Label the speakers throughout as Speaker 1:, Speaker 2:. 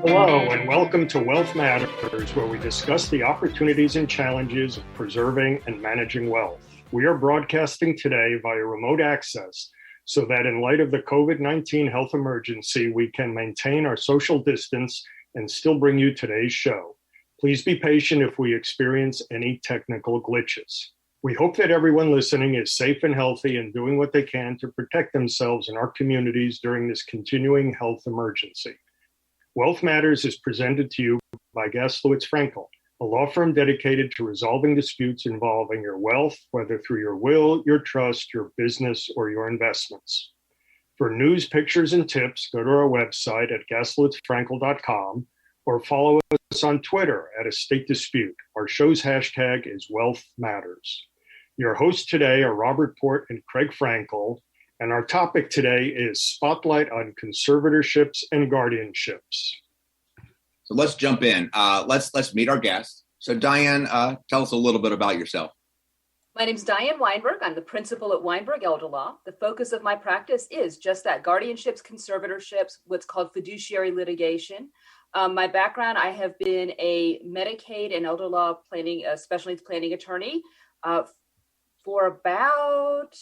Speaker 1: Hello, and welcome to Wealth Matters, where we discuss the opportunities and challenges of preserving and managing wealth. We are broadcasting today via remote access so that in light of the COVID-19 health emergency, we can maintain our social distance and still bring you today's show. Please be patient if we experience any technical glitches. We hope that everyone listening is safe and healthy and doing what they can to protect themselves and our communities during this continuing health emergency. Wealth Matters is presented to you by Gaslowitz Frankel, a law firm dedicated to resolving disputes involving your wealth, whether through your will, your trust, your business, or your investments. For news, pictures, and tips, go to our website at gaslowitzfrankel.com or follow us on Twitter at Estate Dispute. Our show's hashtag is Wealth Matters. Your hosts today are Robert Port and Craig Frankel, and our topic today is Spotlight on Conservatorships and Guardianships.
Speaker 2: So let's jump in. Let's meet our guests. So Diane, tell us a little bit about yourself.
Speaker 3: My name is Diane Weinberg. I'm the principal at Weinberg Elder Law. The focus of my practice is just that: guardianships, conservatorships, what's called fiduciary litigation. My background, I have been a Medicaid and elder law planning, special needs planning attorney for about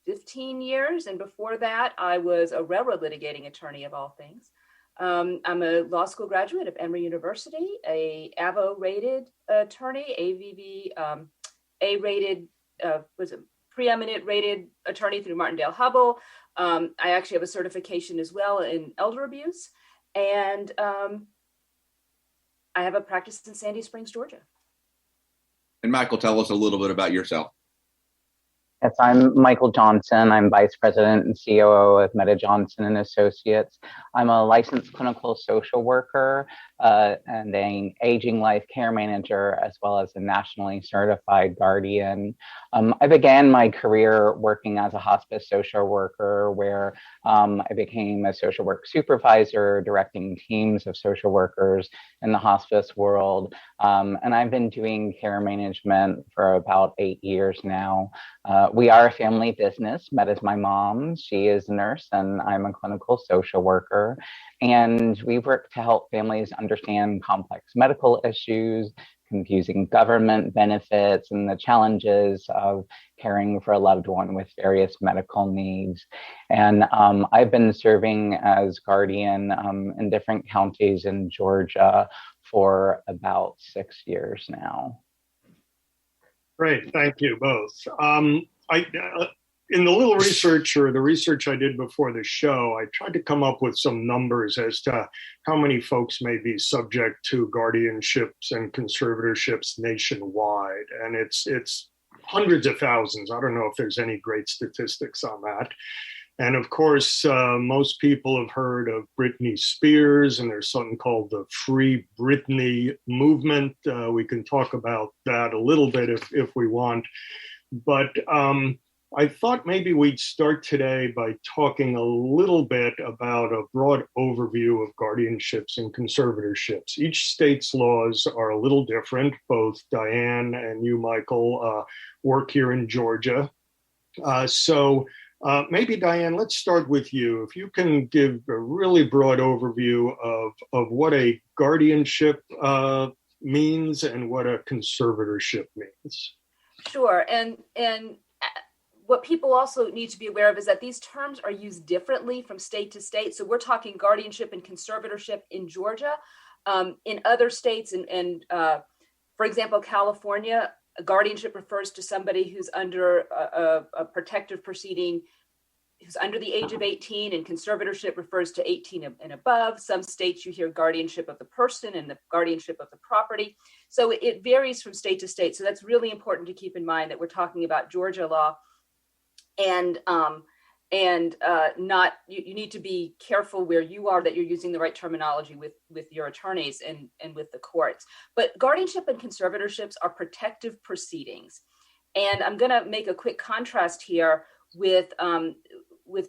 Speaker 3: 15 years. And before that, I was a railroad litigating attorney of all things. I'm a law school graduate of Emory University, a AVO-rated attorney, AVV, A-rated, preeminent rated attorney through Martindale-Hubbell. I actually have a certification as well in elder abuse. And I have a practice in Sandy Springs, Georgia.
Speaker 2: And Michael, tell us a little bit about yourself.
Speaker 4: Yes, I'm Michael Johnson. I'm Vice President and COO of Meta Johnson and Associates. I'm a licensed clinical social worker and an aging life care manager, as well as a nationally certified guardian. I began my career working as a hospice social worker, where I became a social work supervisor, directing teams of social workers in the hospice world. And I've been doing care management for about 8 years now. We are a family business. Meta's my mom. She is a nurse, and I'm a clinical social worker. And we work to help families understand complex medical issues, confusing government benefits, and the challenges of caring for a loved one with various medical needs. And I've been serving as guardian in different counties in Georgia for about 6 years now.
Speaker 1: Great, thank you both. In the little research, or the research I did before the show, I tried to come up with some numbers as to how many folks may be subject to guardianships and conservatorships nationwide. And it's hundreds of thousands. I don't know if there's any great statistics on that. And of course, most people have heard of Britney Spears, and there's something called the Free Britney movement. We can talk about that a little bit if we want. But I thought maybe we'd start today by talking a little bit about a broad overview of guardianships and conservatorships. Each state's laws are a little different. Both Diane and you, Michael, work here in Georgia. So maybe, Diane, let's start with you. If you can give a really broad overview of what a guardianship means and what a conservatorship means.
Speaker 3: Sure. And what people also need to be aware of is that these terms are used differently from state to state. So we're talking guardianship and conservatorship in Georgia. In other states, and for example, California, a guardianship refers to somebody who's under a protective proceeding, who's under the age of 18, and conservatorship refers to 18 and above. Some states you hear guardianship of the person and the guardianship of the property. So it varies from state to state. So that's really important to keep in mind, that we're talking about Georgia law, and not, you need to be careful where you are, that you're using the right terminology with your attorneys and with the courts. But guardianship and conservatorships are protective proceedings. And I'm going to make a quick contrast here with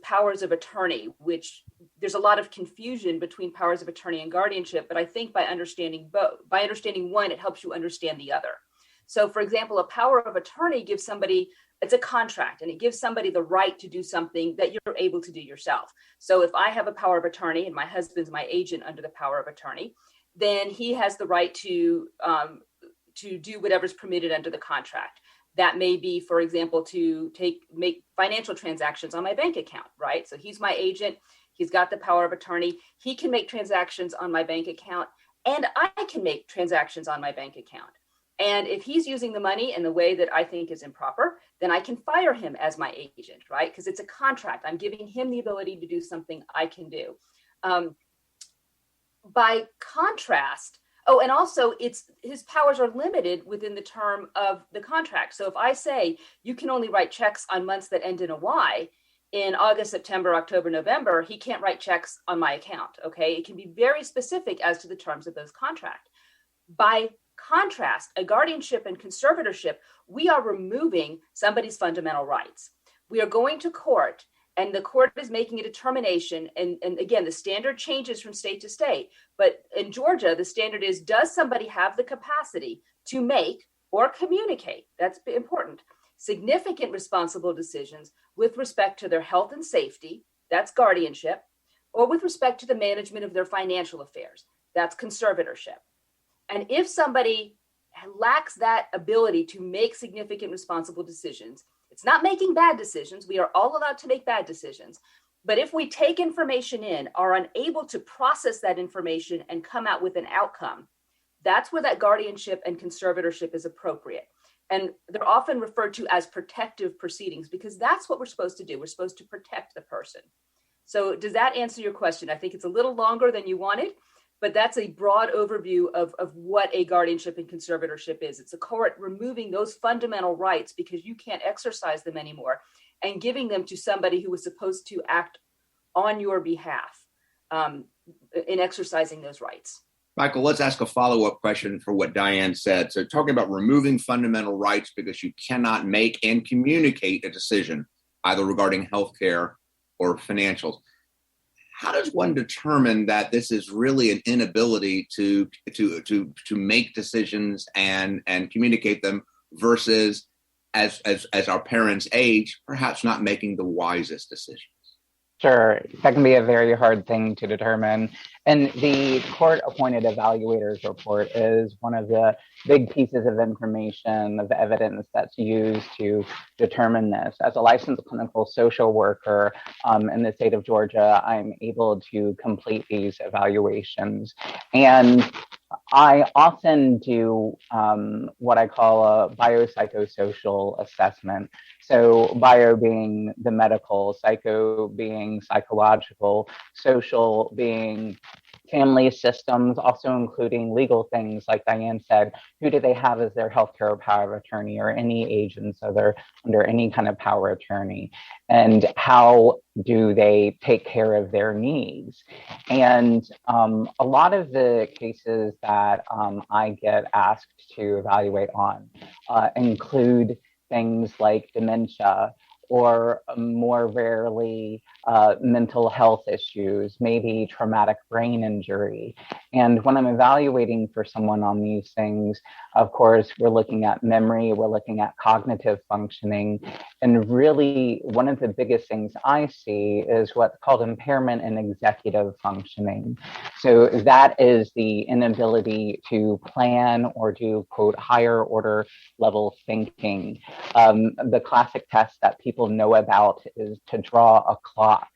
Speaker 3: powers of attorney, which there's a lot of confusion between powers of attorney and guardianship, but I think by understanding one, it helps you understand the other. So for example, a power of attorney gives somebody It's a contract, and it gives somebody the right to do something that you're able to do yourself. So if I have a power of attorney and my husband's my agent under the power of attorney, then he has the right to do whatever's permitted under the contract. That may be, for example, to make financial transactions on my bank account, right? So he's my agent. He's got the power of attorney. He can make transactions on my bank account, and I can make transactions on my bank account. And if he's using the money in the way that I think is improper, then I can fire him as my agent, right? Because it's a contract. I'm giving him the ability to do something I can do. By contrast, and also his powers are limited within the term of the contract. So if I say you can only write checks on months that end in a Y, in August, September, October, November, he can't write checks on my account, okay? It can be very specific as to the terms of those contracts. By contrast, a guardianship and conservatorship, we are removing somebody's fundamental rights. We are going to court, and the court is making a determination. And again, the standard changes from state to state. But in Georgia, the standard is, does somebody have the capacity to make or communicate, that's important, significant responsible decisions with respect to their health and safety, that's guardianship, or with respect to the management of their financial affairs, that's conservatorship. And if somebody lacks that ability to make significant responsible decisions, it's not making bad decisions. We are all allowed to make bad decisions. But if we take information in, are unable to process that information and come out with an outcome, that's where that guardianship and conservatorship is appropriate. And they're often referred to as protective proceedings, because that's what we're supposed to do. We're supposed to protect the person. So does that answer your question? I think it's a little longer than you wanted, but that's a broad overview of what a guardianship and conservatorship is. It's a court removing those fundamental rights because you can't exercise them anymore and giving them to somebody who was supposed to act on your behalf in exercising those rights.
Speaker 2: Michael, let's ask a follow-up question for what Diane said. So talking about removing fundamental rights because you cannot make and communicate a decision, either regarding healthcare or financials. How does one determine that this is really an inability to make decisions and communicate them versus as our parents age, perhaps not making the wisest decisions?
Speaker 4: Sure, that can be a very hard thing to determine. And the court-appointed evaluator's report is one of the big pieces of information, of evidence that's used to determine this. As a licensed clinical social worker in the state of Georgia, I'm able to complete these evaluations. And I often do what I call a biopsychosocial assessment. So bio being the medical, psycho being psychological, social being family systems, also including legal things, like Diane said, who do they have as their healthcare power of attorney or any agents under any kind of power of attorney, and how do they take care of their needs? And a lot of the cases that I get asked to evaluate on include things like dementia, or more rarely mental health issues, maybe traumatic brain injury. And when I'm evaluating for someone on these things, of course, we're looking at memory, we're looking at cognitive functioning. And really, one of the biggest things I see is what's called impairment in executive functioning. So that is the inability to plan or do, quote, higher order level thinking. The classic test that people know about is to draw a clock.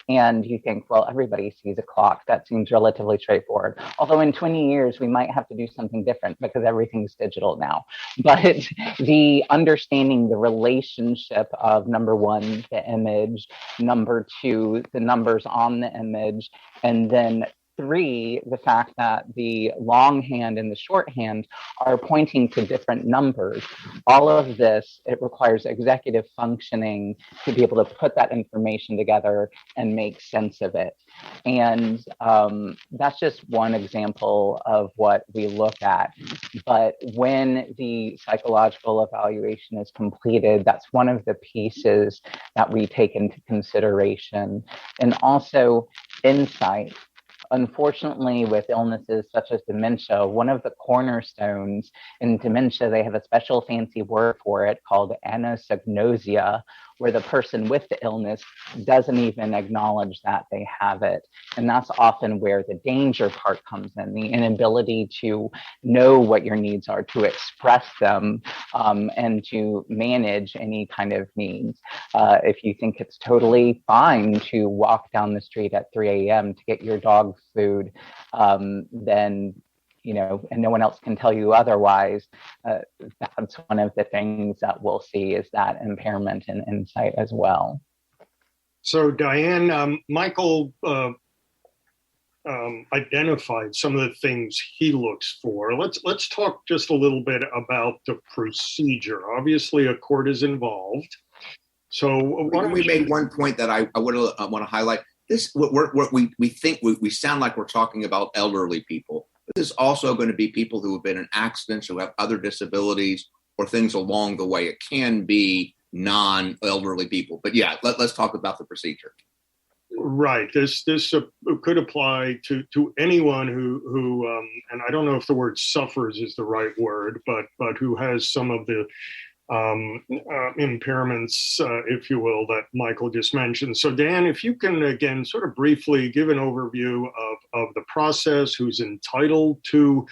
Speaker 4: And you think, well, everybody sees a clock. That seems relatively straightforward. Although in 20 years, we might have to do something different because everything's digital now. But the understanding the relationship of, number one, the image, number two, the numbers on the image, and then three, the fact that the longhand and the shorthand are pointing to different numbers. All of this, it requires executive functioning to be able to put that information together and make sense of it. And that's just one example of what we look at. But when the psychological evaluation is completed, that's one of the pieces that we take into consideration. And also insight. Unfortunately, with illnesses such as dementia, one of the cornerstones in dementia, they have a special fancy word for it called anosognosia, where the person with the illness doesn't even acknowledge that they have it. And that's often where the danger part comes in, the inability to know what your needs are, to express them, and to manage any kind of needs. If you think it's totally fine to walk down the street at 3 a.m. to get your dog food, then and no one else can tell you otherwise, that's one of the things that we'll see is that impairment in insight as well.
Speaker 1: So Diane, Michael identified some of the things he looks for. Let's talk just a little bit about the procedure. Obviously, a court is involved. So
Speaker 2: we made one point that I would want to highlight. This we think we sound like we're talking about elderly people. This is also going to be people who have been in accidents, who have other disabilities or things along the way. It can be non-elderly people. But yeah, let's talk about the procedure.
Speaker 1: Right. This could apply to anyone who and I don't know if the word suffers is the right word, but who has some of the impairments, if you will, that Michael just mentioned. So Dan, if you can again sort of briefly give an overview of the process, who's entitled to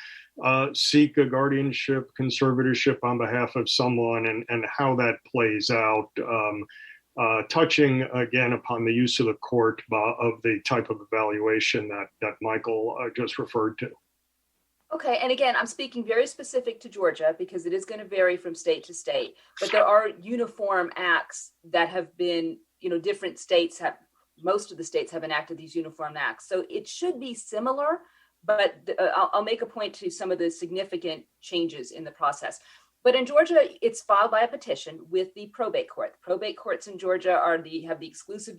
Speaker 1: seek a guardianship, conservatorship on behalf of someone, and how that plays out, touching again upon the use of the court of the type of evaluation that Michael just referred to.
Speaker 3: Okay, and again, I'm speaking very specific to Georgia because it is going to vary from state to state, but there are uniform acts that have been, different states most of the states have enacted these uniform acts. So it should be similar, but I'll make a point to some of the significant changes in the process. But in Georgia, it's filed by a petition with the probate court. Probate courts in Georgia have the exclusive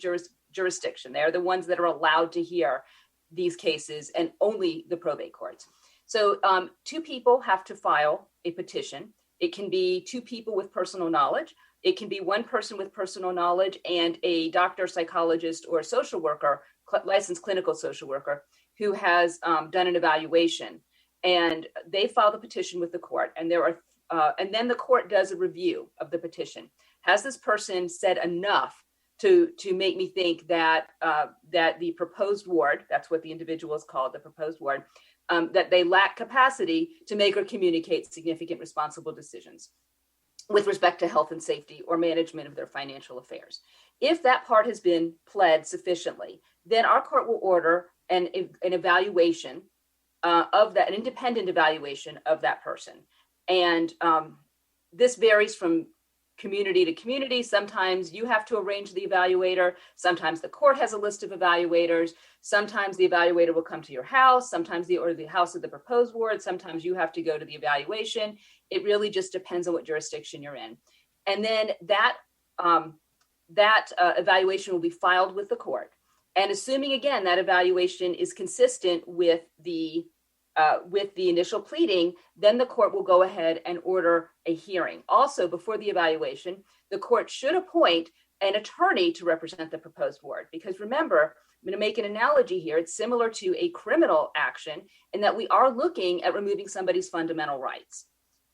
Speaker 3: jurisdiction. They are the ones that are allowed to hear these cases, and only the probate courts. So two people have to file a petition. It can be two people with personal knowledge. It can be one person with personal knowledge and a doctor, psychologist, or social worker, licensed clinical social worker, who has done an evaluation. And they file the petition with the court. And and then the court does a review of the petition. Has this person said enough to make me think that that the proposed ward, that's what the individual is called, the proposed ward, that they lack capacity to make or communicate significant responsible decisions with respect to health and safety or management of their financial affairs. If that part has been pled sufficiently, then our court will order an evaluation of that, an independent evaluation of that person. And this varies from community to community. Sometimes you have to arrange the evaluator. Sometimes the court has a list of evaluators. Sometimes the evaluator will come to your house. Sometimes the house of the proposed ward. Sometimes you have to go to the evaluation. It really just depends on what jurisdiction you're in. And then that evaluation will be filed with the court. And assuming, again, that evaluation is consistent with the initial pleading, then the court will go ahead and order a hearing. Also, before the evaluation, the court should appoint an attorney to represent the proposed ward. Because remember, I'm going to make an analogy here. It's similar to a criminal action in that we are looking at removing somebody's fundamental rights.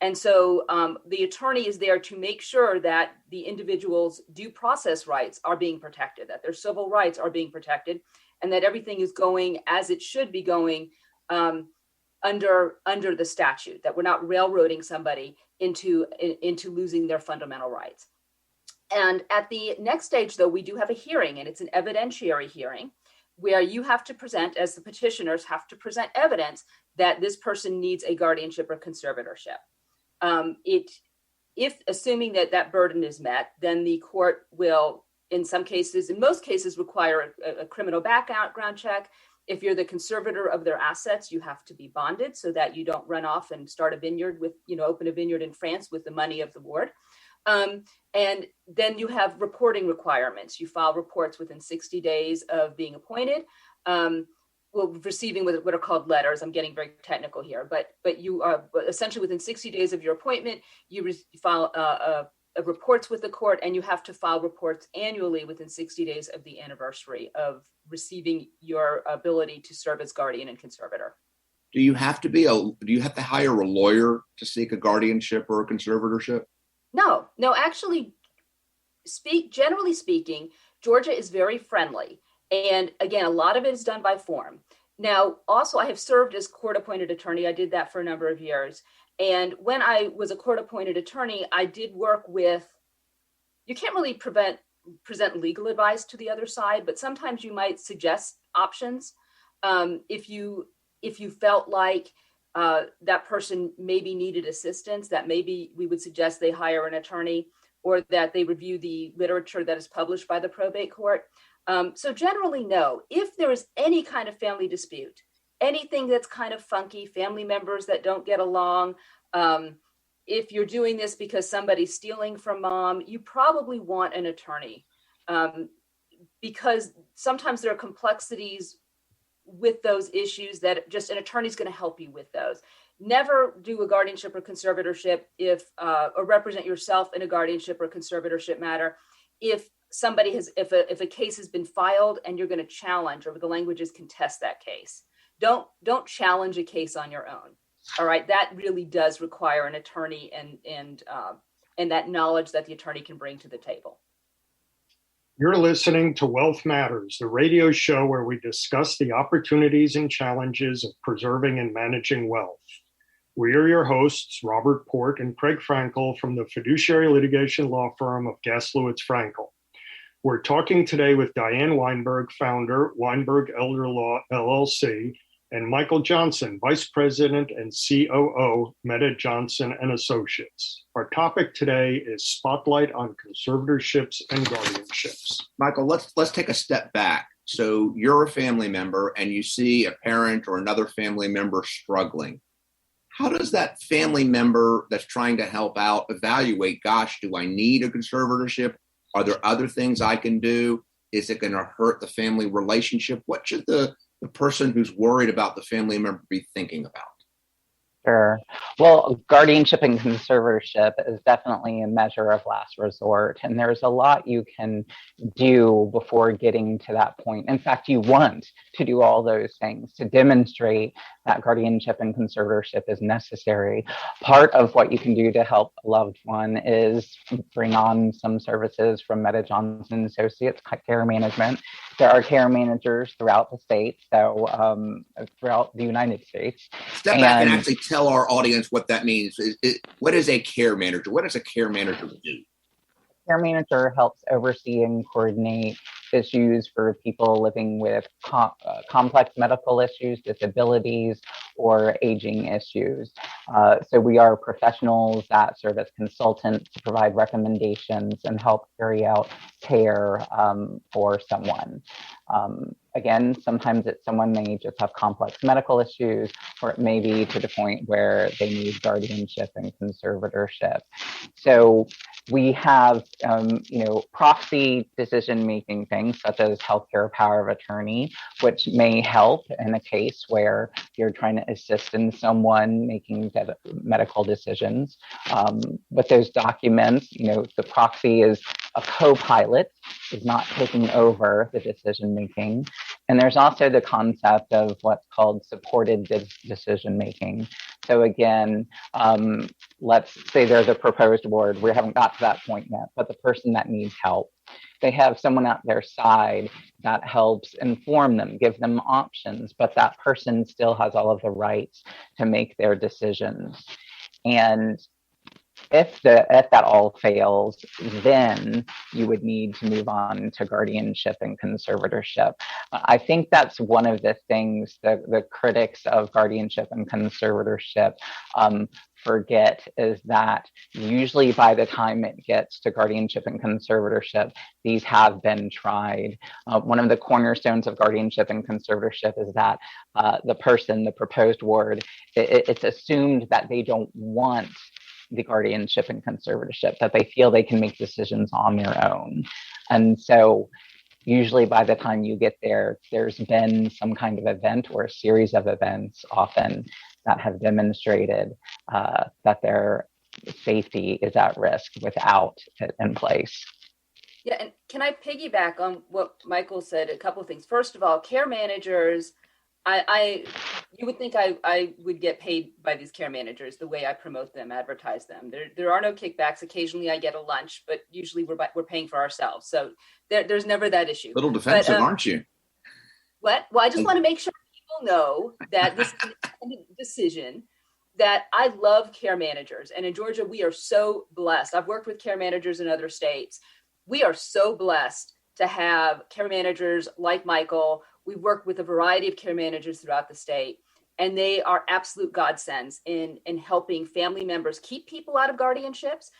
Speaker 3: And so the attorney is there to make sure that the individual's due process rights are being protected, that their civil rights are being protected, and that everything is going as it should be going under the statute, that we're not railroading somebody into losing their fundamental rights. And at the next stage, though, we do have a hearing, and it's an evidentiary hearing where you have to present, as the petitioners have to present evidence that this person needs a guardianship or conservatorship. If assuming that burden is met, then the court will, in most cases, require a criminal background check. If you're the conservator of their assets, you have to be bonded so that you don't run off and start a vineyard open a vineyard in France with the money of the ward. And then you have reporting requirements. You file reports within 60 days of being appointed. Receiving what are called letters. I'm getting very technical here, but you are essentially within 60 days of your appointment, you file a reports with the court, and you have to file reports annually within 60 days of the anniversary of receiving your ability to serve as guardian and conservator.
Speaker 2: Do you have to hire a lawyer to seek a guardianship or a conservatorship?
Speaker 3: No, actually, generally speaking, Georgia is very friendly. And again, a lot of it is done by form. Now, also, I have served as court-appointed attorney. I did that for a number of years. And when I was a court-appointed attorney, I did work with, you can't really present legal advice to the other side, but sometimes you might suggest options. If you felt like that person maybe needed assistance, that maybe we would suggest they hire an attorney, or that they review the literature that is published by the probate court. So generally, no. If there is any kind of family dispute, anything that's kind of funky, family members that don't get along, if you're doing this because somebody's stealing from mom, you probably want an attorney, because sometimes there are complexities with those issues that just an attorney's going to help you with those. Never do a guardianship or conservatorship or represent yourself in a guardianship or conservatorship matter if a case has been filed and you're going to challenge, or the language is contest that case. Don't challenge a case on your own. All right, that really does require an attorney and that knowledge that the attorney can bring to the table.
Speaker 1: You're listening to Wealth Matters, the radio show where we discuss the opportunities and challenges of preserving and managing wealth. We are your hosts, Robert Port and Craig Frankel from the fiduciary litigation law firm of Gaslowitz Frankel. We're talking today with Diane Weinberg, founder, Weinberg Elder Law, LLC, and Michael Johnson, Vice President and COO, Meta Johnson and Associates. Our topic today is Spotlight on Conservatorships and Guardianships.
Speaker 2: Michael, let's take a step back. So you're a family member and you see a parent or another family member struggling. How does that family member that's trying to help out evaluate, gosh, do I need a conservatorship? Are there other things I can do? Is it going to hurt the family relationship? What should the person who's worried about the family member be thinking about?
Speaker 4: Sure. Well, guardianship and conservatorship is definitely a measure of last resort, and there's a lot you can do before getting to that point. In fact, you want to do all those things to demonstrate that guardianship and conservatorship is necessary. Part of what you can do to help a loved one is bring on some services from Meta Johnson Associates, care management. There are care managers throughout the state, so throughout the United States.
Speaker 2: Step back and actually tell our audience what that means. What is a care manager? What does a care manager do?
Speaker 4: Care manager helps oversee and coordinate issues for people living with complex medical issues, disabilities, or aging issues. So we are professionals that serve as consultants to provide recommendations and help carry out care for someone. Again, sometimes someone may just have complex medical issues, or it may be to the point where they need guardianship and conservatorship. So we have, proxy decision-making things such as healthcare power of attorney, which may help in a case where you're trying to assist in someone making medical decisions. With those documents, the proxy is a co-pilot, is not taking over the decision-making. And there's also the concept of what's called supported decision-making. So again, let's say there's a proposed ward. We haven't got to that point yet, but the person that needs help, they have someone at their side that helps inform them, give them options, but that person still has all of the rights to make their decisions. And if that all fails, then you would need to move on to guardianship and conservatorship. I think that's one of the things that the critics of guardianship and conservatorship forget, is that usually by the time it gets to guardianship and conservatorship, these have been tried. One of the cornerstones of guardianship and conservatorship is that the proposed ward, it's assumed that they don't want the guardianship and conservatorship, that they feel they can make decisions on their own. And so usually by the time you get there, there's been some kind of event or a series of events often that have demonstrated that safety is at risk without it in place.
Speaker 3: Yeah, and can I piggyback on what Michael said? A couple of things. First of all, care managers, you would think I would get paid by these care managers the way I promote them, advertise them. There are no kickbacks. Occasionally I get a lunch, but usually we're paying for ourselves. So there's never that issue.
Speaker 2: Little defensive, aren't you?
Speaker 3: What? Well, I just want to make sure people know that this is an independent decision, that I love care managers. And in Georgia, we are so blessed. I've worked with care managers in other states. We are so blessed to have care managers like Michael. We work with a variety of care managers throughout the state, and they are absolute godsends in helping family members keep people out of guardianships,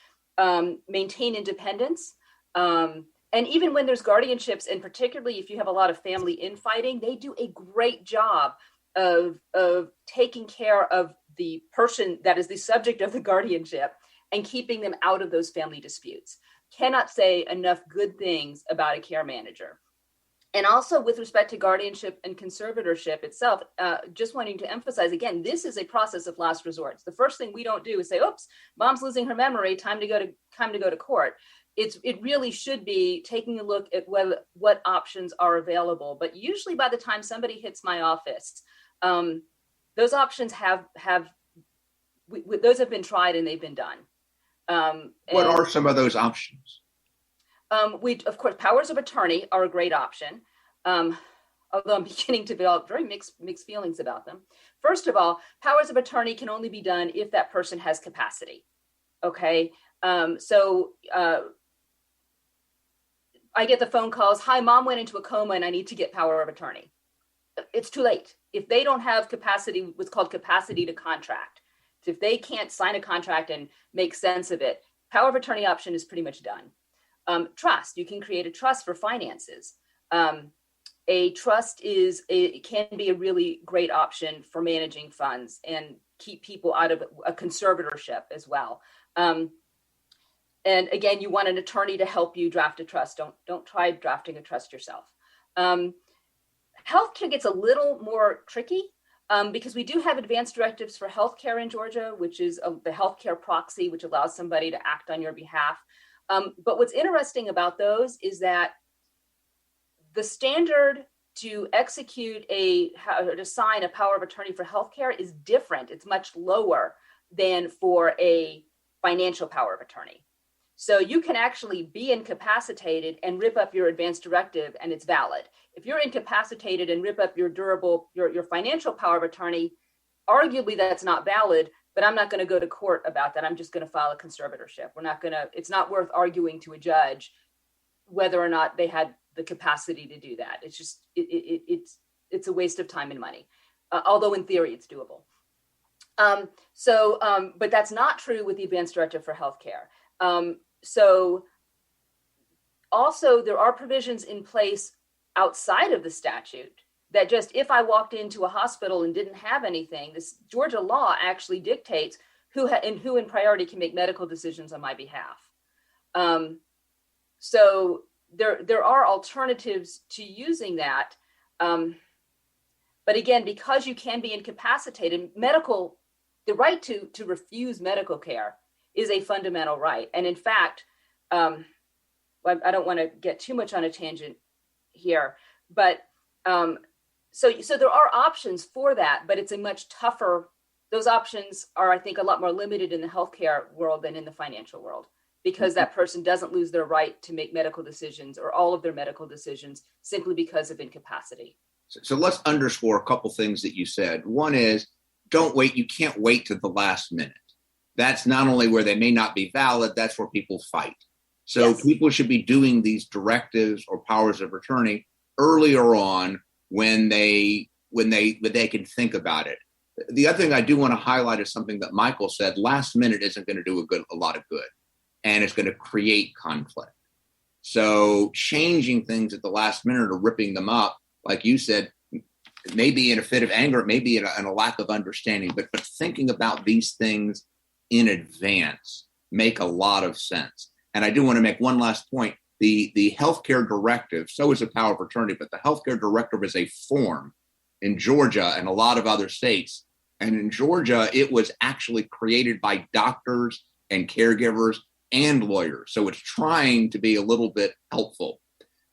Speaker 3: maintain independence. And even when there's guardianships, and particularly if you have a lot of family infighting, they do a great job of taking care of the person that is the subject of the guardianship and keeping them out of those family disputes. Cannot say enough good things about a care manager. And also with respect to guardianship and conservatorship itself, just wanting to emphasize again, this is a process of last resort. The first thing we don't do is say, oops, mom's losing her memory, time to go to court. It really should be taking a look at what options are available. But usually by the time somebody hits my office, those options those have been tried and they've been done.
Speaker 2: What are some of those options?
Speaker 3: Of course, powers of attorney are a great option, although I'm beginning to develop very mixed feelings about them. First of all, powers of attorney can only be done if that person has capacity. Okay, so I get the phone calls, hi, mom went into a coma and I need to get power of attorney. It's too late. If they don't have capacity, what's called capacity to contract, so if they can't sign a contract and make sense of it, power of attorney option is pretty much done. Trust, you can create a trust for finances. A trust can be a really great option for managing funds and keep people out of a conservatorship as well. And again, you want an attorney to help you draft a trust. Don't try drafting a trust yourself. Healthcare gets a little more tricky because we do have advanced directives for healthcare in Georgia, which is the healthcare proxy, which allows somebody to act on your behalf. But what's interesting about those is that the standard to execute to sign a power of attorney for healthcare is different. It's much lower than for a financial power of attorney. So you can actually be incapacitated and rip up your advanced directive and it's valid. If you're incapacitated and rip up your your financial power of attorney, arguably that's not valid, but I'm not going to go to court about that. I'm just going to file a conservatorship. It's not worth arguing to a judge whether or not they had the capacity to do that. It's just, it's a waste of time and money. Although in theory it's doable. But that's not true with the advanced directive for healthcare. So also there are provisions in place outside of the statute that just, if I walked into a hospital and didn't have anything, this Georgia law actually dictates who in priority can make medical decisions on my behalf. So there are alternatives to using that. But again, because you can be incapacitated, the right to refuse medical care is a fundamental right. And in fact, I don't want to get too much on a tangent here, but so there are options for that, but it's a much tougher. Those options are, I think, a lot more limited in the healthcare world than in the financial world, because that person doesn't lose their right to make medical decisions or all of their medical decisions simply because of incapacity.
Speaker 2: So let's underscore a couple things that you said. One is, don't wait. You can't wait to the last minute. That's not only where they may not be valid, that's where people fight. So yes, people should be doing these directives or powers of attorney earlier on when they can think about it. The other thing I do want to highlight is something that Michael said. Last minute isn't going to do a lot of good, and it's going to create conflict. So changing things at the last minute or ripping them up, like you said, maybe in a fit of anger, maybe in a lack of understanding, but thinking about these things in advance make a lot of sense. And I do want to make one last point. The healthcare directive, so is a power of attorney, but the healthcare directive is a form in Georgia and a lot of other states. And in Georgia, it was actually created by doctors and caregivers and lawyers. So it's trying to be a little bit helpful.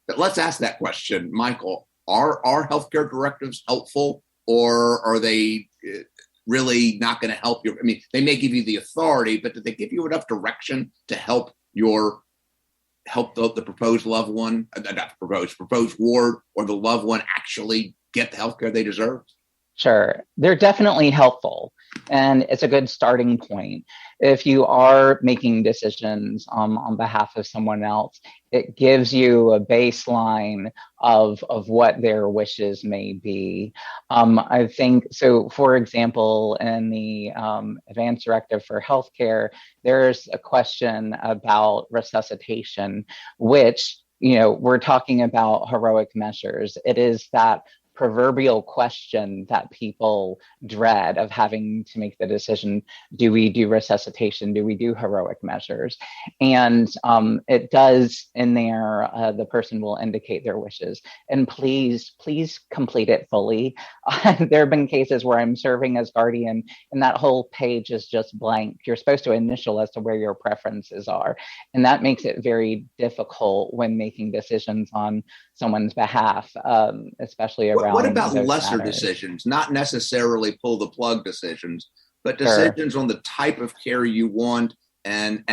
Speaker 2: But let's ask that question, Michael. Are healthcare directives helpful, or are they really not going to help you? I mean, they may give you the authority, but do they give you enough direction to help the proposed loved one, proposed ward, or the loved one actually get the healthcare they deserve?
Speaker 4: Sure. They're definitely helpful, and it's a good starting point. If you are making decisions on behalf of someone else, it gives you a baseline of what their wishes may be. I think, so for example, in the Advanced Directive for Healthcare, there's a question about resuscitation, which, we're talking about heroic measures. It is that proverbial question that people dread of having to make the decision: do we do resuscitation? Do we do heroic measures? And it does in there, the person will indicate their wishes. And please complete it fully. There have been cases where I'm serving as guardian and that whole page is just blank. You're supposed to initial as to where your preferences are. And that makes it very difficult when making decisions on someone's behalf, especially around.
Speaker 2: What about lesser
Speaker 4: matters.
Speaker 2: Decisions? Not necessarily pull the plug decisions, but decisions on the type of care you want. And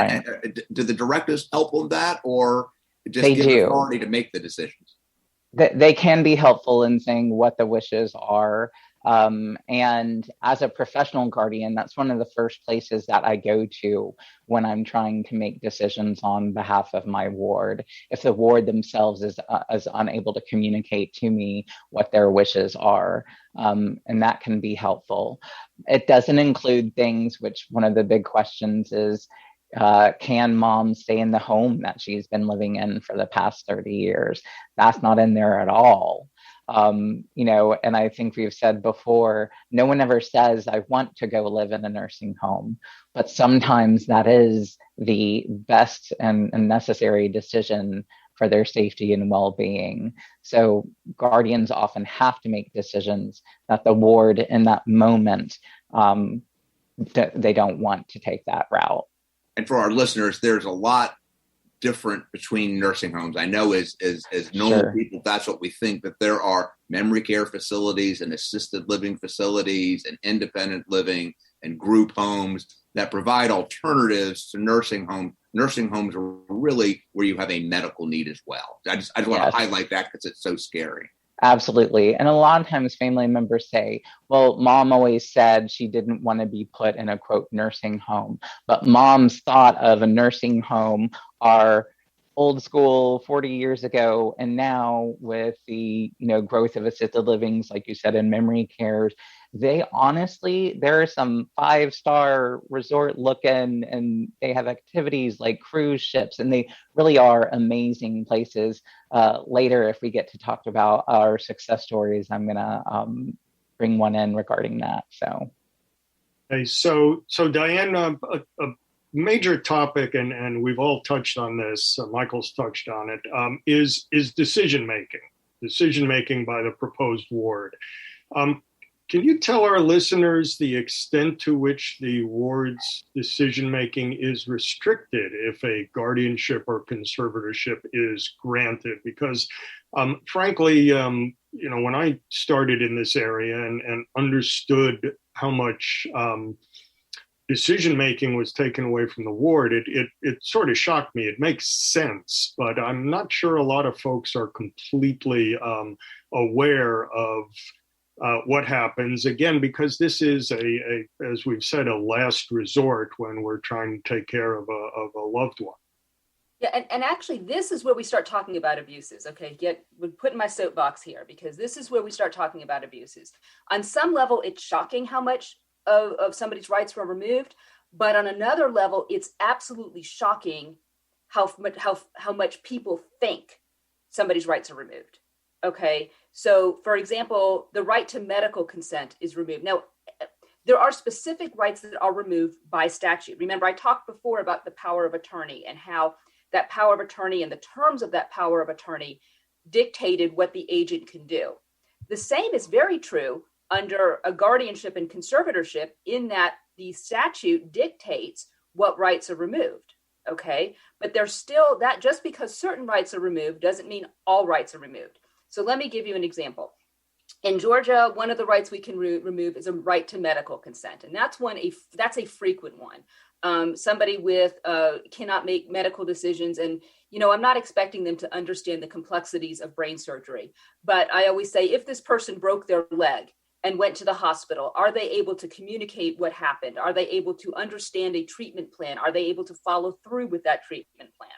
Speaker 2: do the directives help on that, or just give authority to make the decisions?
Speaker 4: They can be helpful in saying what the wishes are. And as a professional guardian, that's one of the first places that I go to when I'm trying to make decisions on behalf of my ward. If the ward themselves is unable to communicate to me what their wishes are, and that can be helpful. It doesn't include things which one of the big questions is, can mom stay in the home that she's been living in for the past 30 years? That's not in there at all. And I think we've said before, no one ever says, I want to go live in a nursing home, but sometimes that is the best and necessary decision for their safety and well-being. So guardians often have to make decisions that the ward in that moment, they don't want to take that route.
Speaker 2: And for our listeners, there's a lot different between nursing homes. I know as normal people, that's what we think, but there are memory care facilities and assisted living facilities and independent living and group homes that provide alternatives to nursing homes. Nursing homes are really where you have a medical need as well. I just want to highlight that because it's so scary.
Speaker 4: Absolutely. And a lot of times family members say, well, mom always said she didn't want to be put in a quote nursing home, but mom's thought of a nursing home are old school 40 years ago. And now with the growth of assisted livings, like you said, in memory cares, there are some 5-star resort looking, and they have activities like cruise ships, and they really are amazing places. Later, if we get to talk about our success stories, I'm gonna bring one in regarding that.
Speaker 1: So Diane, a major topic, and we've all touched on this, Michael's touched on it, is decision making by the proposed ward. Can you tell our listeners the extent to which the ward's decision-making is restricted if a guardianship or conservatorship is granted? Because frankly, when I started in this area and understood how much decision-making was taken away from the ward, it sort of shocked me. It makes sense, but I'm not sure a lot of folks are completely aware of what happens, again, because this is as we've said, a last resort when we're trying to take care of a loved one.
Speaker 3: Yeah, and actually, this is where we start talking about abuses. Okay, we're putting my soapbox here because this is where we start talking about abuses. On some level, it's shocking how much of somebody's rights were removed, but on another level, it's absolutely shocking how much people think somebody's rights are removed. Okay, so for example, the right to medical consent is removed. Now, there are specific rights that are removed by statute. Remember, I talked before about the power of attorney and how that power of attorney and the terms of that power of attorney dictated what the agent can do. The same is very true under a guardianship and conservatorship, in that the statute dictates what rights are removed. Okay. But there's still that just because certain rights are removed doesn't mean all rights are removed. So let me give you an example. In Georgia, one of the rights we can remove is a right to medical consent. And that's a frequent one. Somebody with cannot make medical decisions. And, I'm not expecting them to understand the complexities of brain surgery. But I always say, if this person broke their leg and went to the hospital, are they able to communicate what happened? Are they able to understand a treatment plan? Are they able to follow through with that treatment plan?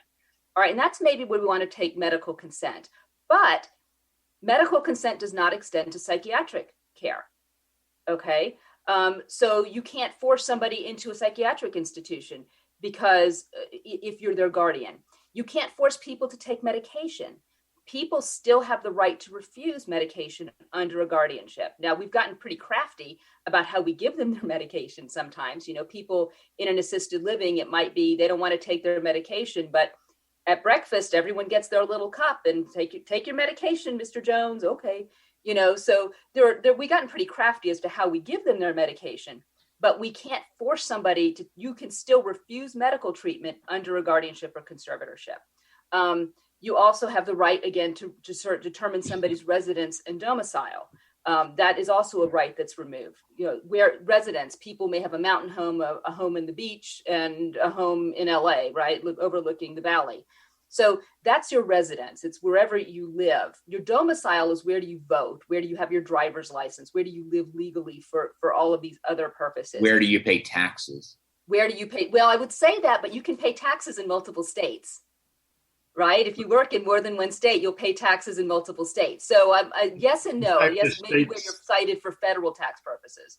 Speaker 3: All right. And that's maybe where we want to take medical consent. But medical consent does not extend to psychiatric care. Okay. So you can't force somebody into a psychiatric institution because if you're their guardian, you can't force people to take medication. People still have the right to refuse medication under a guardianship. Now, we've gotten pretty crafty about how we give them their medication sometimes. People in an assisted living, it might be they don't want to take their medication, but at breakfast, everyone gets their little cup and take your medication, Mr. Jones. Okay. So we gotten pretty crafty as to how we give them their medication, but we can't force somebody you can still refuse medical treatment under a guardianship or conservatorship. You also have the right, again, to sort of determine somebody's residence and domicile. That is also a right that's removed. Where residents, people may have a mountain home, a home in the beach, and a home in LA, right, overlooking the valley. So that's your residence. It's wherever you live. Your domicile is where do you vote? Where do you have your driver's license? Where do you live legally for all of these other purposes?
Speaker 2: Where do you pay taxes?
Speaker 3: Where do you pay? Well, I would say that, but you can pay taxes in multiple states. Right? If you work in more than one state, you'll pay taxes in multiple states. So yes and no. Yes, maybe when you're cited for federal tax purposes.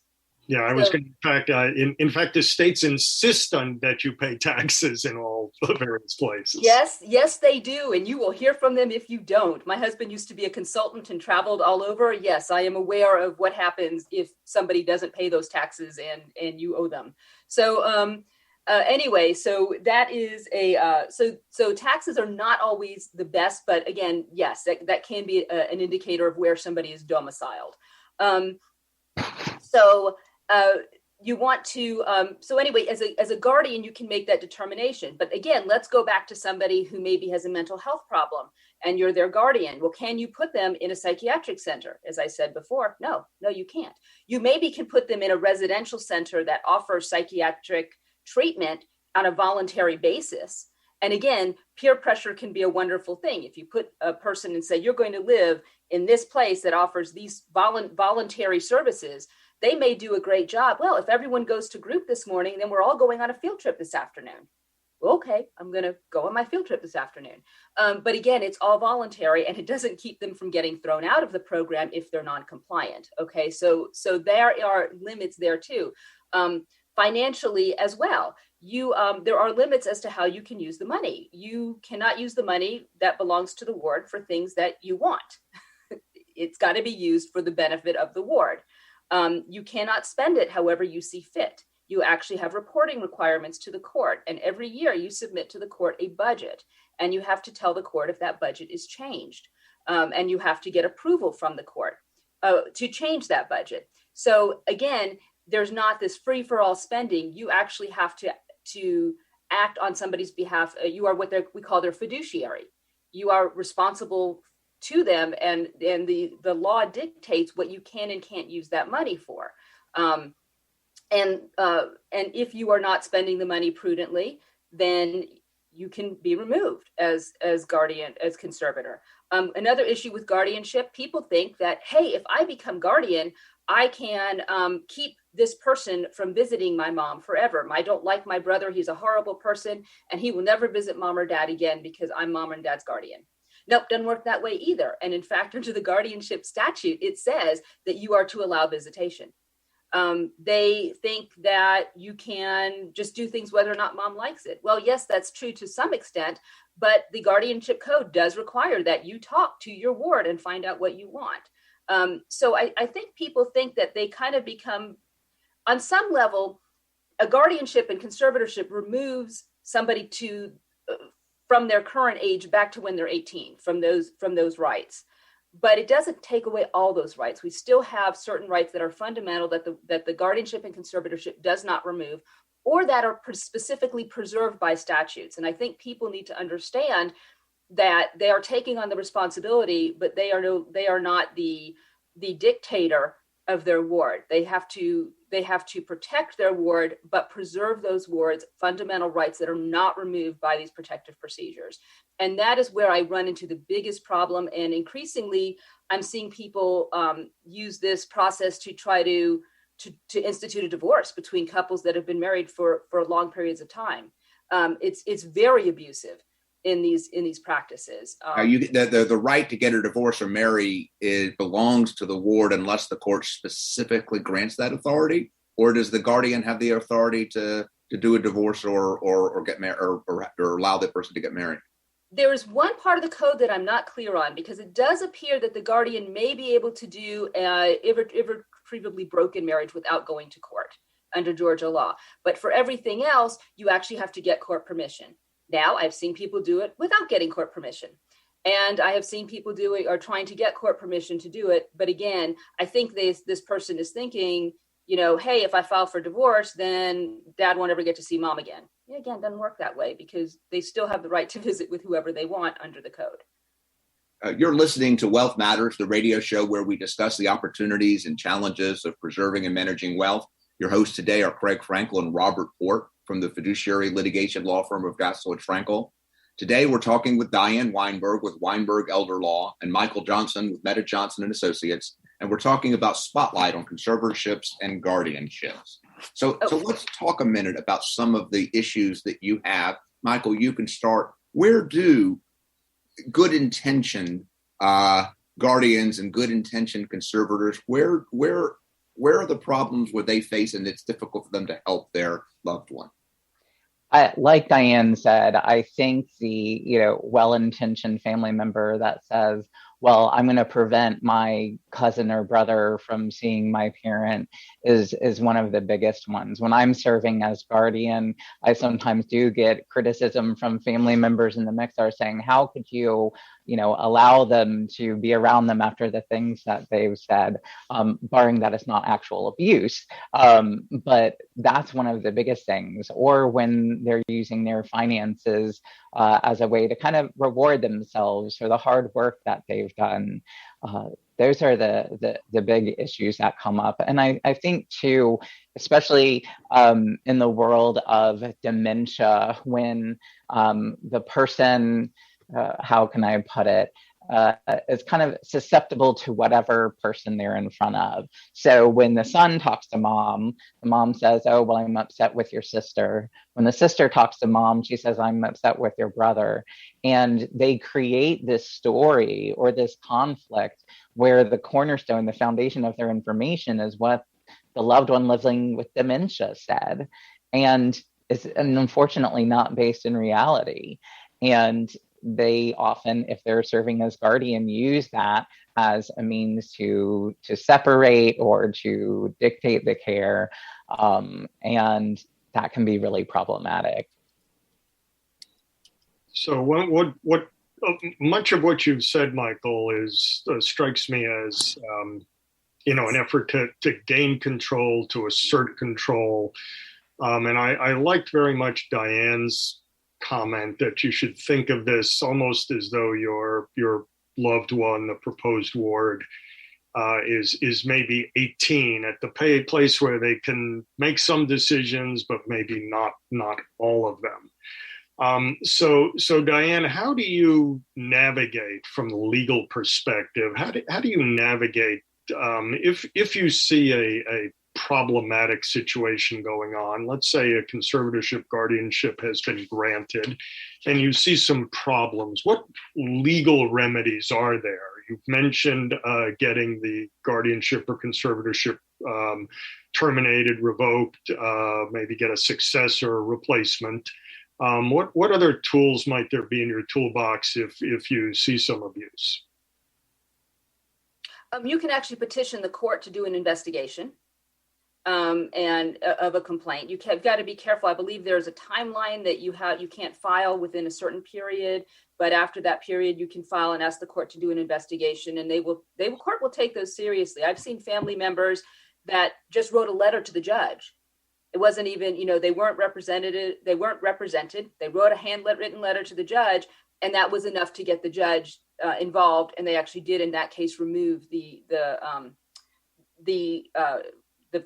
Speaker 1: Yeah, I was going to, in fact, the states insist on that you pay taxes in all the various places.
Speaker 3: Yes, they do. And you will hear from them if you don't. My husband used to be a consultant and traveled all over. Yes, I am aware of what happens if somebody doesn't pay those taxes and you owe them. So, anyway, so that is so taxes are not always the best, but again, yes, that can be an indicator of where somebody is domiciled. You want to, so anyway, as a guardian, you can make that determination. But again, let's go back to somebody who maybe has a mental health problem and you're their guardian. Well, can you put them in a psychiatric center? As I said before, no, you can't. You maybe can put them in a residential center that offers psychiatric treatment on a voluntary basis. And again, peer pressure can be a wonderful thing. If you put a person and say, you're going to live in this place that offers these voluntary services, they may do a great job. Well, if everyone goes to group this morning, then we're all going on a field trip this afternoon. Okay, I'm going to go on my field trip this afternoon. But again, it's all voluntary and it doesn't keep them from getting thrown out of the program if they're non-compliant. Okay, so there are limits there too. Financially as well, there are limits as to how you can use the money. You cannot use the money that belongs to the ward for things that you want. It's got to be used for the benefit of the ward. You cannot spend it however you see fit. You actually have reporting requirements to the court, and every year you submit to the court a budget, and you have to tell the court if that budget is changed, and you have to get approval from the court to change that budget. So again, there's not this free-for-all spending. You actually have to act on somebody's behalf. You are what we call their fiduciary. You are responsible to them, and the law dictates what you can and can't use that money for. And if you are not spending the money prudently, then you can be removed as guardian, as conservator. Another issue with guardianship, people think that, hey, if I become guardian, I can keep this person from visiting my mom forever. I don't like my brother. He's a horrible person, and he will never visit mom or dad again because I'm mom and dad's guardian. Nope, doesn't work that way either. And in fact, under the guardianship statute, it says that you are to allow visitation. They think that you can just do things whether or not mom likes it. Well, yes, that's true to some extent, but the guardianship code does require that you talk to your ward and find out what you want. So I think people think that they kind of become, on some level, a guardianship and conservatorship removes somebody from their current age back to when they're 18, from those rights. But it doesn't take away all those rights. We still have certain rights that are fundamental that the guardianship and conservatorship does not remove, or that are specifically preserved by statutes. And I think people need to understand that they are taking on the responsibility, but they are not the dictator of their ward. They have to protect their ward, but preserve those wards' fundamental rights that are not removed by these protective procedures. And that is where I run into the biggest problem. And increasingly, I'm seeing people use this process to try to institute a divorce between couples that have been married for long periods of time. It's very abusive in these practices.
Speaker 2: The right to get a divorce or marry belongs to the ward unless the court specifically grants that authority, or does the guardian have the authority to do a divorce or get married or allow the person to get married?
Speaker 3: There is one part of the code that I'm not clear on, because it does appear that the guardian may be able to do irretrievably broken marriage without going to court under Georgia law. But for everything else, you actually have to get court permission. Now, I've seen people do it without getting court permission. And I have seen people do it or trying to get court permission to do it. But again, I think this person is thinking, hey, if I file for divorce, then dad won't ever get to see mom again. Yeah, again, it doesn't work that way, because they still have the right to visit with whoever they want under the code.
Speaker 2: You're listening to Wealth Matters, the radio show where we discuss the opportunities and challenges of preserving and managing wealth. Your hosts today are Craig Frankel and Robert Port from the fiduciary litigation law firm of Gastelum Frankel. Today, we're talking with Diane Weinberg with Weinberg Elder Law and Michael Johnson with Meta Johnson and Associates. And we're talking about Spotlight on Conservatorships and Guardianships. So let's talk a minute about some of the issues that you have. Michael, you can start. Where do good intentioned guardians and good intentioned conservators, where are the problems where they face and it's difficult for them to help their loved one?
Speaker 4: Like Diane said, I think the well-intentioned family member that says, well, I'm going to prevent my cousin or brother from seeing my parent is one of the biggest ones. When I'm serving as guardian, I sometimes do get criticism from family members in the mix are saying, how could you allow them to be around them after the things that they've said, barring that it's not actual abuse. But that's one of the biggest things. Or when they're using their finances as a way to kind of reward themselves for the hard work that they've done. Those are the big issues that come up. And I think too, especially in the world of dementia, when the person, how can I put it, is kind of susceptible to whatever person they're in front of. So when the son talks to mom, the mom says, oh, well, I'm upset with your sister. When the sister talks to mom, she says, I'm upset with your brother. And they create this story or this conflict where the cornerstone, the foundation of their information is what the loved one living with dementia said. And it's unfortunately not based in reality. And they often, if they're serving as guardian, use that as a means to separate or to dictate the care. And that can be really problematic.
Speaker 1: So what much of what you've said, Michael, strikes me as an effort to gain control, to assert control. And I liked very much Diane's comment that you should think of this almost as though your loved one, the proposed ward, is maybe 18 at the place where they can make some decisions, but maybe not all of them. So Diane, how do you navigate from the legal perspective? How do you navigate if you see a problematic situation going on? Let's say a conservatorship guardianship has been granted and you see some problems. What legal remedies are there? You've mentioned getting the guardianship or conservatorship terminated, revoked, maybe get a successor or replacement. What other tools might there be in your toolbox if you see some abuse?
Speaker 3: You can actually petition the court to do an investigation and of a complaint. You've got to be careful. I believe there's a timeline that you can't file within a certain period, but after that period, you can file and ask the court to do an investigation, and the court will take those seriously. I've seen family members that just wrote a letter to the judge It wasn't even, they weren't represented. They wrote a handwritten letter to the judge, and that was enough to get the judge involved. And they actually did, in that case, remove the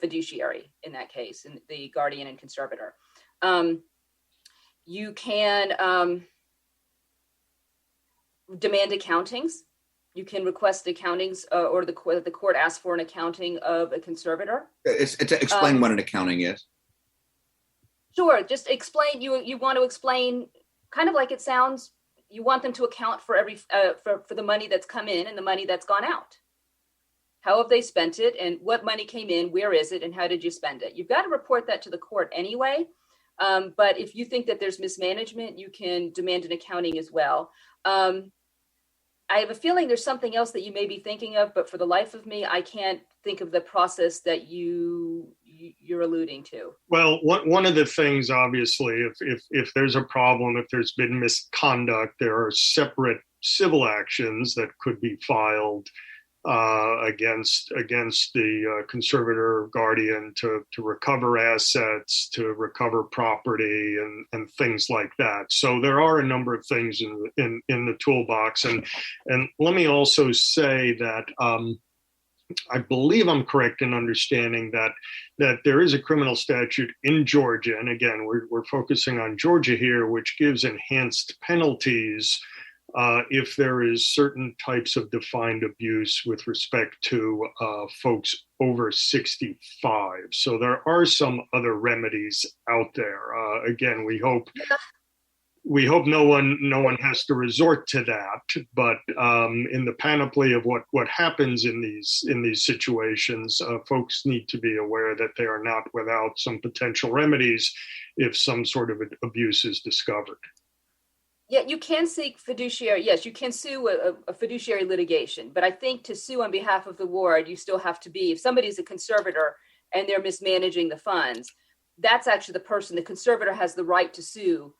Speaker 3: fiduciary in that case, and the guardian and conservator. You can demand accountings. You can request accountings, or the court asks for an accounting of a conservator.
Speaker 2: Explain what an accounting is.
Speaker 3: Sure. Just explain. You want to explain, kind of like it sounds. You want them to account for every for the money that's come in and the money that's gone out. How have they spent it, and what money came in? Where is it, and how did you spend it? You've got to report that to the court anyway. But if you think that there's mismanagement, you can demand an accounting as well. I have a feeling there's something else that you may be thinking of, but for the life of me, I can't think of the process that you're alluding to.
Speaker 1: Well, one of the things, obviously, if there's a problem, if there's been misconduct, there are separate civil actions that could be filed against the conservator or guardian to recover assets, to recover property, and things like that. So there are a number of things in the toolbox. And let me also say that I believe I'm correct in understanding that there is a criminal statute in Georgia, and again, we're focusing on Georgia here, which gives enhanced penalties if there is certain types of defined abuse with respect to folks over 65. So there are some other remedies out there. Again, we hope no one has to resort to that. But in the panoply of what happens in these situations, folks need to be aware that they are not without some potential remedies if some sort of abuse is discovered.
Speaker 3: Yeah, you can seek fiduciary. Yes, you can sue a fiduciary litigation. But I think to sue on behalf of the ward, you still have to be, if somebody's a conservator and they're mismanaging the funds, that's actually the person. The conservator has the right to sue.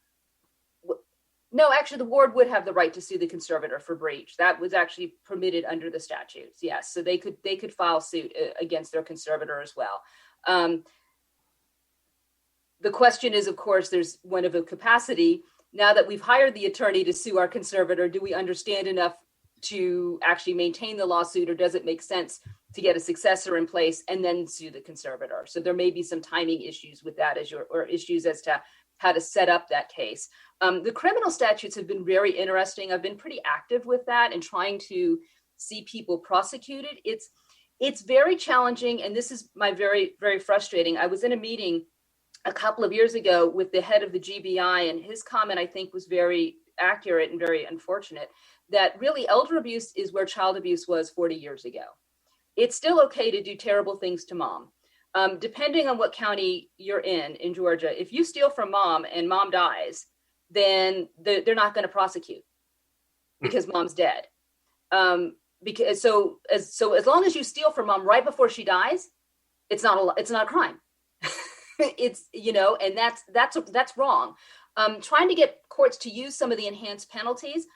Speaker 3: No, actually, the ward would have the right to sue the conservator for breach. That was actually permitted under the statutes. Yes, so they could file suit against their conservator as well. The question is, of course, there's one of a capacity. Now that we've hired the attorney to sue our conservator, do we understand enough to actually maintain the lawsuit, or does it make sense to get a successor in place and then sue the conservator? So there may be some timing issues with that, or issues as to how to set up that case. The criminal statutes have been very interesting. I've been pretty active with that and trying to see people prosecuted. It's very challenging, and this is my very, very frustrating. I was in a meeting a couple of years ago with the head of the GBI, and his comment, I think, was very accurate and very unfortunate, that really elder abuse is where child abuse was 40 years ago. It's still okay to do terrible things to mom. Depending on what county you're in Georgia, if you steal from mom and mom dies, then they're not going to prosecute because mom's dead. Because as long as you steal from mom right before she dies, it's not a crime. It's, and that's wrong. Trying to get courts to use some of the enhanced penalties,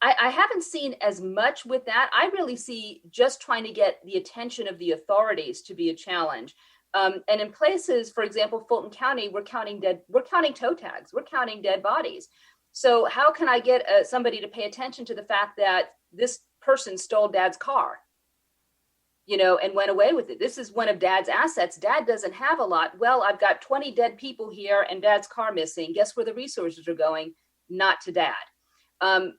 Speaker 3: I haven't seen as much with that. I really see just trying to get the attention of the authorities to be a challenge. And in places, for example, Fulton County, we're counting toe tags, we're counting dead bodies. So how can I get somebody to pay attention to the fact that this person stole dad's car? And went away with it. This is one of dad's assets. Dad doesn't have a lot. Well, I've got 20 dead people here and dad's car missing. Guess where the resources are going? Not to dad.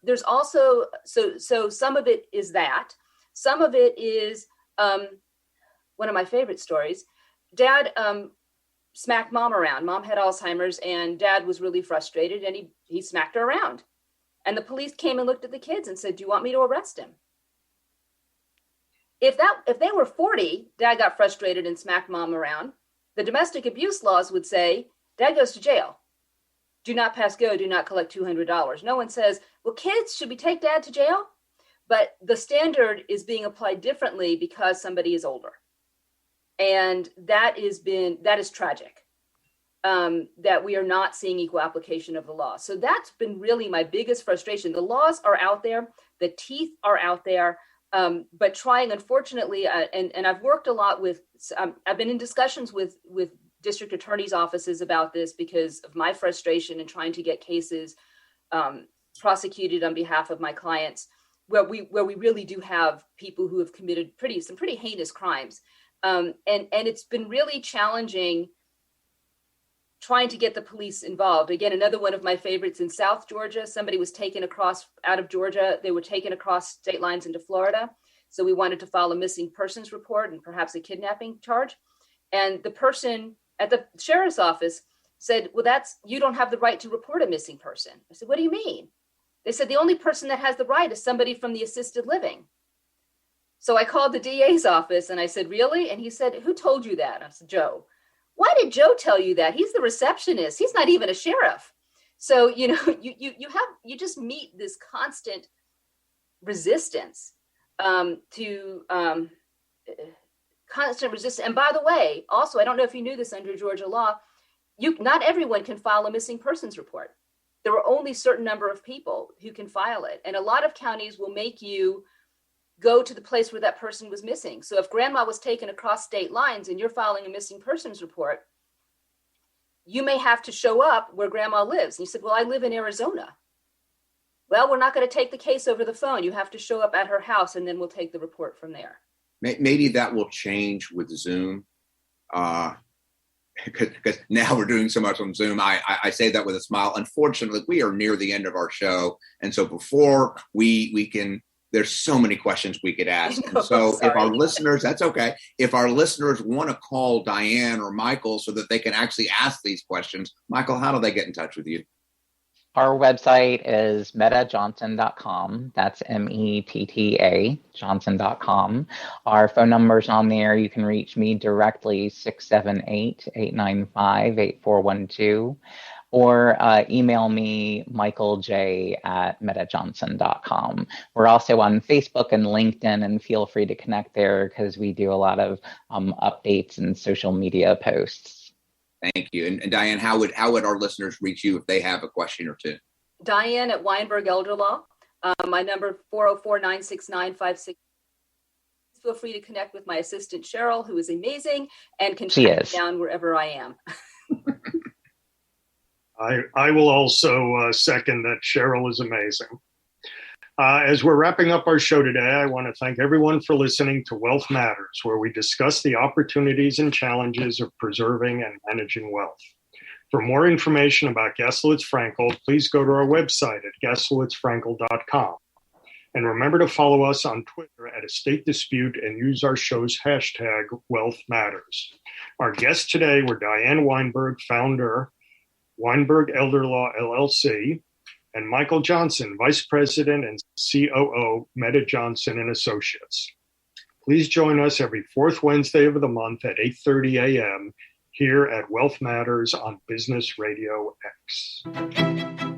Speaker 3: There's also, so some of it is that. Some of it is one of my favorite stories. Dad smacked mom around. Mom had Alzheimer's and dad was really frustrated and he smacked her around. And the police came and looked at the kids and said, "Do you want me to arrest him?" If they were 40, dad got frustrated and smacked mom around, the domestic abuse laws would say, dad goes to jail. Do not pass go, do not collect $200. No one says, well, kids, should we take dad to jail? But the standard is being applied differently because somebody is older. And that is tragic, that we are not seeing equal application of the law. So that's been really my biggest frustration. The laws are out there, the teeth are out there. But trying, unfortunately, and I've worked a lot with, I've been in discussions with district attorney's offices about this because of my frustration in trying to get cases prosecuted on behalf of my clients, where we really do have people who have committed some pretty heinous crimes. And it's been really challenging trying to get the police involved. Again, another one of my favorites in South Georgia, somebody was taken out of Georgia. They were taken across state lines into Florida. So we wanted to file a missing persons report and perhaps a kidnapping charge. And the person at the sheriff's office said, well, you don't have the right to report a missing person. I said, what do you mean? They said, the only person that has the right is somebody from the assisted living. So I called the DA's office and I said, really? And he said, who told you that? I said, Joe. Why did Joe tell you that? He's the receptionist. He's not even a sheriff. So, you just meet this constant resistance constant resistance. And by the way, also, I don't know if you knew this under Georgia law, not everyone can file a missing persons report. There are only a certain number of people who can file it. And a lot of counties will make you go to the place where that person was missing. So if grandma was taken across state lines and you're filing a missing persons report, you may have to show up where grandma lives. And you said, well, I live in Arizona. Well, we're not going to take the case over the phone. You have to show up at her house and then we'll take the report from there.
Speaker 2: Maybe that will change with Zoom. Because now we're doing so much on Zoom. I say that with a smile. Unfortunately, we are near the end of our show. And so before we can, there's so many questions we could ask. And so if our listeners, that's okay. If our listeners want to call Diane or Michael so that they can actually ask these questions, Michael, how do they get in touch with you?
Speaker 4: Our website is metajohnson.com. That's METTA, Johnson.com. Our phone number's on there. You can reach me directly, 678-895-8412. Or email me, michaelj@metajohnson.com. We're also on Facebook and LinkedIn, and feel free to connect there because we do a lot of updates and social media posts.
Speaker 2: Thank you. And Diane, how would our listeners reach you if they have a question or two?
Speaker 3: Diane at Weinberg Elder Law. My number 404-969-56. Feel free to connect with my assistant Cheryl, who is amazing and can track me down wherever I am.
Speaker 1: I will also second that Cheryl is amazing. As we're wrapping up our show today, I want to thank everyone for listening to Wealth Matters, where we discuss the opportunities and challenges of preserving and managing wealth. For more information about Gaslowitz-Frankel, please go to our website at gaslowitzfrankel.com. And remember to follow us on Twitter at Estate Dispute and use our show's hashtag Wealth Matters. Our guests today were Diane Weinberg, founder, Weinberg Elder Law, LLC, and Michael Johnson, Vice President and COO, Meta Johnson and Associates. Please join us every fourth Wednesday of the month at 8:30 a.m. here at Wealth Matters on Business RadioX.